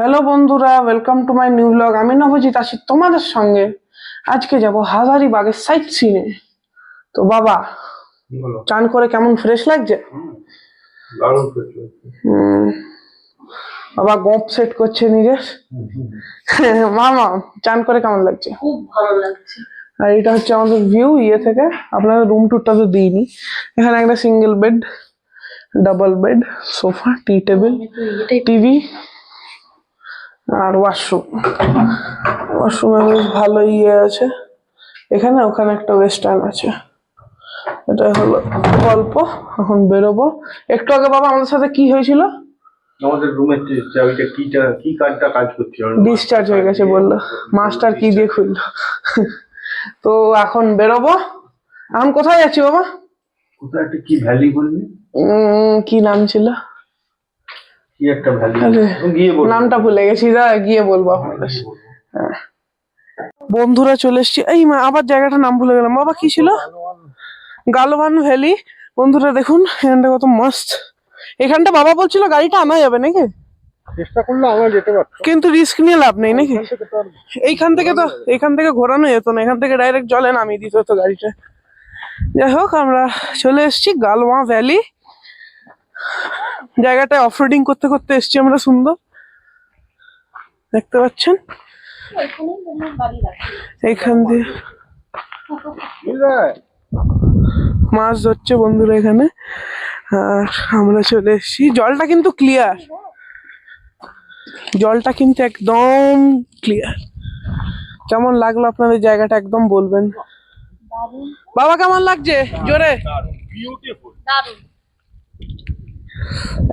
Hello বন্ধুরা, welcome to my new blog. আমি নবজিৎ আছি তোমাদের সঙ্গে। আজকে যাব হাজারিবাগের সাইট সিনে। তো বাবা, চান করে কেমন ফ্রেশ লাগছে? বাবা গোপ সেট করছে নিজের। মামা, চান করে কেমন লাগছে? খুব ভালো লাগছে। আর এটা হচ্ছে আমাদের ভিউ থেকে। আপনাদের রুম টুরটা তো দিইনি। এখানে একটা single bed, double bed, sofa, tea table, TV আর ওয়াশরুমে বেশ ভালো আছে। এখানে ওখানে একটা ওয়েস্টার্ন আছে। এটাই হলো গল্প। এখন বেরোবো। একটু আগে বাবা আমাদের সাথে কি হয়েছিল? আমাদের রুমের চাবিটা কি কার্ডটা কাজ করছিল না, ডিসচার্জ হয়ে গেছে বললো। মাস্টার কি দিয়ে খুললো। তো এখন বেরোবো। এখন কোথায় যাচ্ছি বাবা? কোথায় একটা কি ভ্যালি বলবি? কি নাম ছিল? কি একটা ভ্যালি, গিয়ে বল। নামটা ভুলে গেছি, গিয়ে বলবো আপনাদের। হ্যাঁ বন্ধুরা, চলে এসছি। এই মা, আবার জায়গাটার নাম ভুলে গেলাম বাবা। কি ছিল? গালওয়ান ভ্যালি। বন্ধুরা দেখুন এখানটা কত মস্ত। এখানটা বাবা বলছিল গাড়িটা আনা যাবে নাকি? চেষ্টা করলে আমরা যেতে পারতাম, কিন্তু রিস্ক নিয়ে লাভ নেই নাকি? এইখান থেকে ঘোরানো যেত না, এখান থেকে ডাইরেক্ট জলে নামিয়ে দিত তো গাড়িটা। যাই হোক, আমরা চলে এসেছি গালওয়া ভ্যালি। জায়গাটায় অফরোডিং করতে করতে এসছি আমরা। সুন্দর দেখতে পাচ্ছেন। এইখান দিয়ে মাছ ধরছে বন্ধুরা এখানে। আর আমরা চলে এসেছি। জলটা কিন্তু ক্লিয়ার, জলটা কিন্তু একদম ক্লিয়ার। কেমন লাগলো আপনাদের জায়গাটা একদম বলবেন। বাবা কেমন লাগছে? জোরে।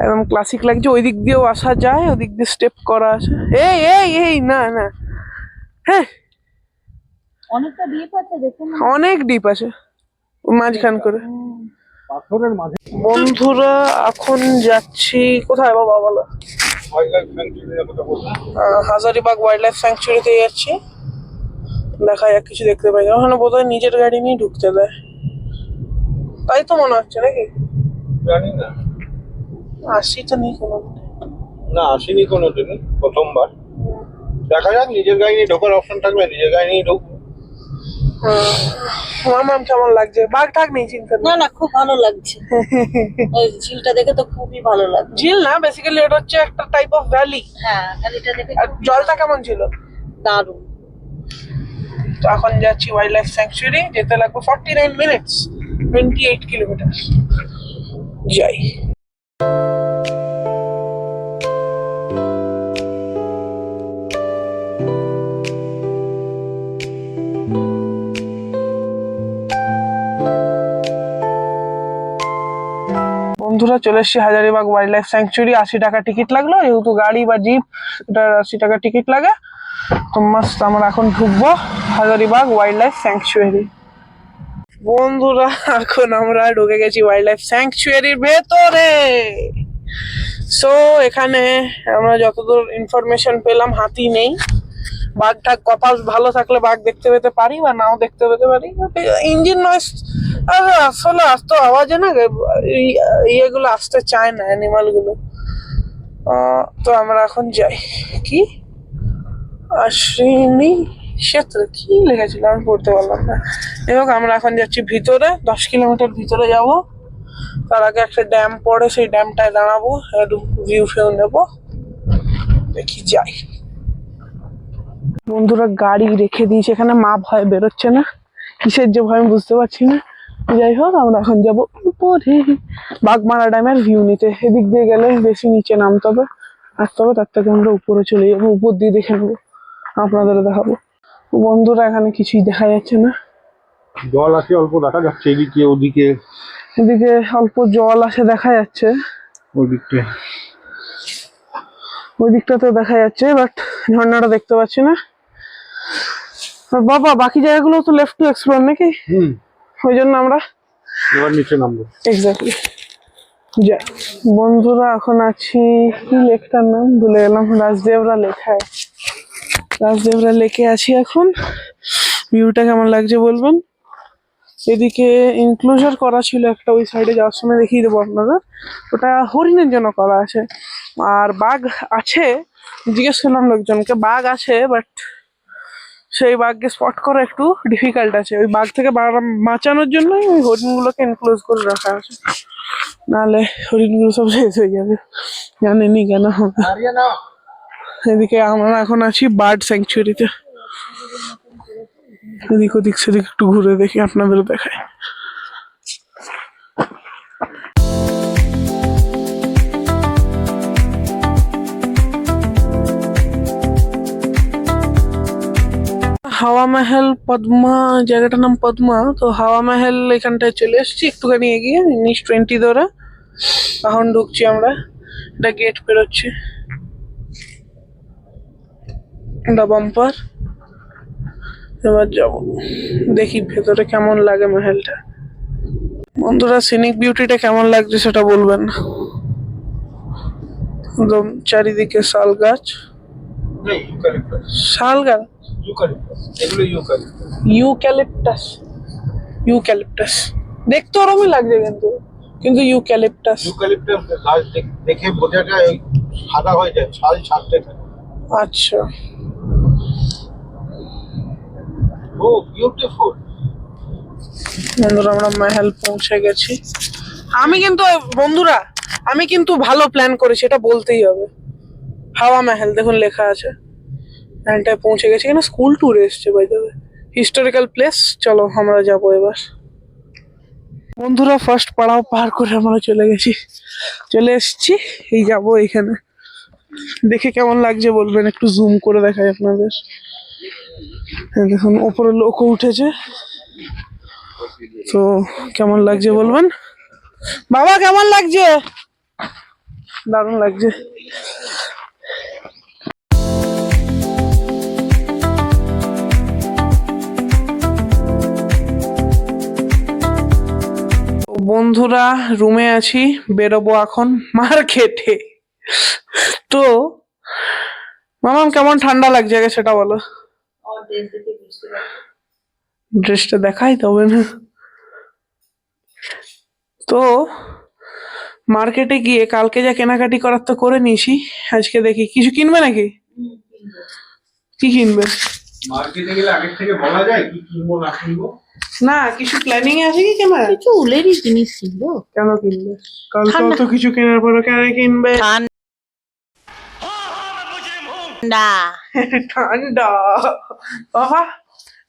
একদম ক্লাসিক লাগছে। ওই দিক দিয়েও আসা যায়, ওই দিক দিয়ে স্টেপ করা আছে। এই এই এই না না, হ্যাঁ অনেকটা ডিপ আছে, দেখুন অনেক ডিপ আছে মাঝখান করে। পাথরের মাঝে। বন্ধুরা এখন যাচ্ছি কোথায় বাবা বলো? হাজারিবাগ ওয়াইল্ড লাইফ স্যাংচুয়ারিতে যাচ্ছি। দেখা যাক কিছু দেখতে পাই। ওখানে বোধহয় নিজের গাড়ি নিয়ে ঢুকতে দেয়, তাই তো মনে হচ্ছে নাকি? জানি না, আসি তো নেই কোনো। না আসেনি কোনোদিন, প্রথমবার। দেখা যাক, নিজের গাড়ি নিয়ে ঢোকার অপশন থাকলে নিজের গাড়ি নিয়ে ঢুকবো। মামাম কেমন লাগছে? বাঘ টাঘ নেই, চিন্তা না না, খুব ভালো লাগছে। ওই ঝিলটা দেখে তো খুবই ভালো লাগছে। ঝিল না, বেসিক্যালি এটা হচ্ছে একটা টাইপ অফ ভ্যালি। হ্যাঁ, ভ্যালিটা দেখে আর জলটা কেমন ছিল? দারুণ। তো এখন যাচ্ছি ওয়াইল্ড লাইফ স্যাংচুয়ারি। যেতে লাগবে 49 মিনিটস, 28 কিলোমিটার। যাই। বন্ধুরা চলে এসেছি হাজারিবাগ ওয়াইল্ড লাইফ স্যাংচুয়ারি। 80 টাকা টিকিট লাগলো, যেহেতু গাড়ি বা জিপ এটা 80 টাকা টিকিট লাগে। তো মাস্ট আমরা এখন ঢুকবো হাজারিবাগ ওয়াইল্ড লাইফ স্যাংচুয়ারি। বন্ধুরা এখন আমরা ঢুকে গেছি ওয়াইল্ড লাইফ স্যাংচুয়ারির ভেতরে। সো এখানে আমরা যতদূর ইনফরমেশন পেলাম, হাতি নেই। বাঘ টাঘ কপাল ভালো থাকলে বাঘ দেখতে পেতে পারি বা নাও দেখতে পেতে পারি। ইঞ্জিন নয়েজ আসলে আসতো আওয়াজে না, ইয়েগুলো আসতে চায় না, অ্যানিমাল গুলো। তো আমরা এখন যাই। কি আশ্বিনী ক্ষেত্রে কি লেখেছিল আমি পড়তে পারলাম না। এবং আমরা এখন যাচ্ছি ভিতরে, 10 কিলোমিটার ভিতরে যাব। তার আগে একটা ড্যাম পড়ে, সেই ড্যামটায় দাঁড়াবো, একটু ভিউ ফিউ নেবো। দেখি যাই। বন্ধুরা গাড়ি রেখে দিয়েছে এখানে, মা ভয় বেরোচ্ছে না, কিসের যে ভয় আমি বুঝতে পারছি না। যাই হোক, আমরা এখন যাবো উপরে বাগমারা ড্যামের ভিউ নিতে। এদিক দিয়ে গেলে বেশি নিচে নামতে হবে, আসতে হবে। তার থেকে আমরা উপরে চলে যাবো, উপর দিয়ে দেখে নেবো, আপনাদের দেখাবো। বন্ধুরা এখানে কিছুই দেখা যাচ্ছে না। জল আছে অল্প, দেখা যাচ্ছে এদিকে ওদিকে। এদিকে অল্প জল আছে দেখা যাচ্ছে, ওই দিকটা, ওই দিকটাতে দেখা যাচ্ছে, বাট ঝর্ণাটা দেখতে পাচ্ছি না। বাবা বাকি জায়গাগুলো তো লেফট টু এক্সপ্লোর নাকি? ওই জন্য আমরা এবার নিচে নামবো। এক্স্যাক্টলি যাই। বন্ধুরা এখন আছি, কি লেকটার নাম ভুলে গেলাম, রাজদেবরা লেখায়। রাজদেবরা লেকে আছি এখন। ভিউটা কেমন লাগছে বলবেন। এদিকে ইনক্লোজার করা ছিল একটা, ওই সাইডে যাওয়ার সময় দেখিয়ে দেবো আপনাদের। ওটা হরিণের জন্য করা আছে। আর বাঘ আছে জিজ্ঞেস করলাম লোকজনকে, বাঘ আছে বাট সেই বাঘকে স্পট করা একটু ডিফিকাল্ট আছে। ওই বাঘ থেকে বাঁচানোর জন্যই ওই হরিণগুলোকে এনক্লোজ করে রাখা আছে, নাহলে হরিণগুলো সব শেষ হয়ে যাবে, জানেনি কেন হবে। এদিকে আমরা এখন আছি বার্ড স্যাংচুয়ারিতে, এদিক ওদিক সেদিক একটু ঘুরে দেখি, আপনাদেরও দেখায়। হাওয়া মহল পদ্মা, জায়গাটার নাম পদ্মা। তো হাওয়া মহল এখানটায় চলে এসেছি, একটুখানি এগিয়ে 19-20 ধরে এখন ঢুকছি আমরা। এটা গেট পেরোচ্ছে, এটা বাম্পার। এবার যাব, দেখি ভেতরে কেমন লাগে মহলটা। বন্ধুরা সিনিক বিউটিটা কেমন লাগছে সেটা বলবেন। একদম চারিদিকে শাল গাছ, শাল গাছ, ইউক্যালিপটাস, ইউক্যালিপটাস দেখতে ওরকমই লাগছে কিন্তু, কিন্তু ইউক্যালিপটাস। ইউক্যালিপটাস গাছ দেখে বোঝা যায় ওই সাদা হয়ে যায়, ছাল ছাড়তে থাকে। আচ্ছা, ও বিউটিফুল। বন্ধুরা আমরা মহল পৌঁছে গেছি। আমি কিন্তু বন্ধুরা আমি কিন্তু ভালো প্ল্যান করেছি, এটা বলতেই হবে। হাওয়া মহল দেখুন লেখা আছে, এখানটায় পৌঁছে গেছি। এখানে স্কুল ট্যুরে এসছে by the way, historical place. চলো আমরা যাবো এবার। বন্ধুরা ফার্স্ট পাড়াও পার করে আমরা চলে এসছি, এই যাবো এখানে। দেখে কেমন লাগছে বলবেন, একটু জুম করে দেখাই আপনাদের। এই দেখুন ওপরে লোকও উঠেছে, তো কেমন লাগছে বলবেন। বাবা কেমন লাগছে? দারুণ লাগছে। বন্ধুরা রুমে আছি, বেরোবো এখন মার্কেটে। তো মামাম কেমন ঠান্ডা লাগছে আগে সেটা বলো। আমার ড্রেস দেখে বুঝতে পারছি। ড্রেসটা দেখাই তবে না। তো মার্কেটে গিয়ে কালকে যা কেনাকাটি করার তো করে নিয়েছি, আজকে দেখি কিছু কিনবে নাকি। কি কিনবে? মার্কেটে গেলে আগের থেকে বলা যায় কি কিনবো না কিনবো। না কিছু প্ল্যানিং আছে কি কেনার? কিছু উলেরই জিনিস কিনবো। কেন কিনবে? কালকে অত কিছু কেনার পরে কেন কিনবে? ঠান্ডা ঠান্ডা। বাবা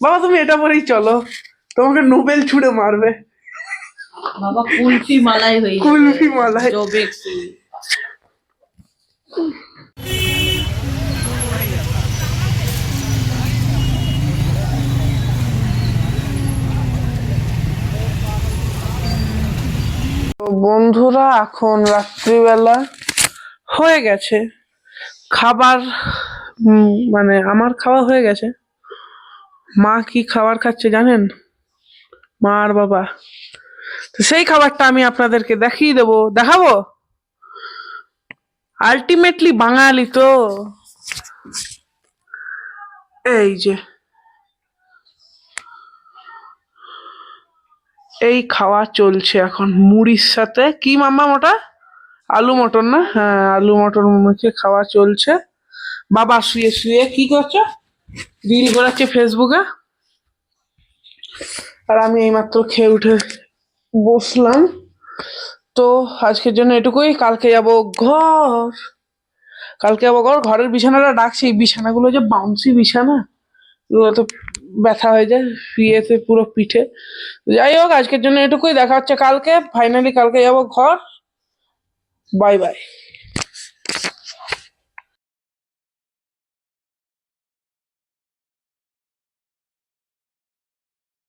বাবা তুমি এটা পরেই চলো, তোমাকে নোবেল ছুড়ে মারবে। বাবা কুলফি মালাই হয়ে যাবে। কুলফি মালাই। জোবেক্সি। বন্ধুরা এখন রাত্রিবেলা হয়ে গেছে, খাবার মানে আমার খাওয়া হয়ে গেছে। মা কি খাবার খাচ্ছে জানেন? মা আর বাবা, তো সেই খাবারটা আমি আপনাদেরকে দেখাবো। আলটিমেটলি বাঙালি তো, এই যে এই খাওয়া চলছে এখন মুড়ির সাথে। কি মাম্মা ওটা? আলু মটর না? হ্যাঁ আলু মটর মেখে খাওয়া চলছে। বাবা শুয়ে শুয়ে কি করছো? রিল বানাচ্ছে ফেসবুকে। আর আমি এইমাত্র খেয়ে উঠে বসলাম। তো আজকের জন্য এটুকুই। কালকে যাবো ঘরের বিছানাটা ডাকছে। এই বিছানাগুলো যে বাউন্সি বিছানা, এগুলো তো ব্যথা হয়ে যায় শুয়েতে পুরো পিঠে। যাই হোক আজকের জন্য এটুকুই, দেখা হচ্ছে কালকে। ফাইনালি কালকে যাবো ঘর। Bye bye.